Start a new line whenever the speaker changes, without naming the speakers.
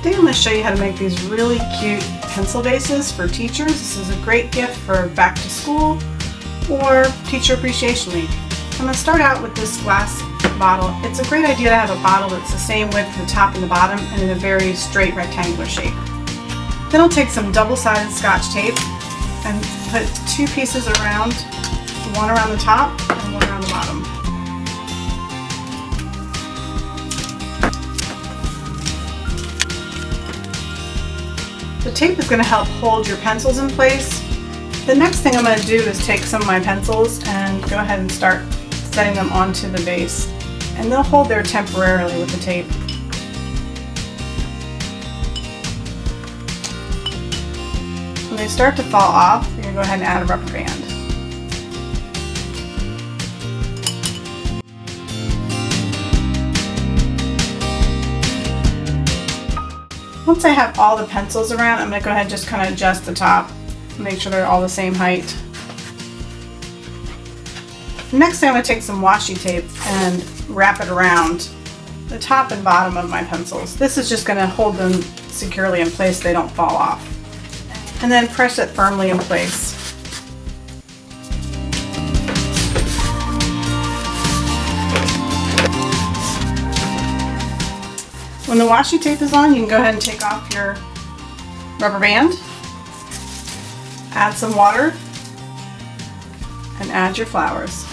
Today I'm going to show you how to make these really cute pencil vases for teachers. This is a great gift for back to school or Teacher Appreciation Week. I'm going to start out with this glass bottle. It's a great idea to have a bottle that's the same width for the top and the bottom and in a very straight rectangular shape. Then I'll take some double-sided Scotch tape and put two pieces around, one around the top and one around the bottom. The tape is going to help hold your pencils in place. The next thing I'm going to do is take some of my pencils and go ahead and start setting them onto the vase. And they'll hold there temporarily with the tape. When they start to fall off, you're going to go ahead and add a rubber band. Once I have all the pencils around, I'm going to go ahead and just kind of adjust the top. Make sure they're all the same height. Next thing I'm going to take some washi tape and wrap it around the top and bottom of my pencils. This is just going to hold them securely in place so they don't fall off. And then press it firmly in place. When the washi tape is on, you can go ahead and take off your rubber band, add some water, and add your flowers.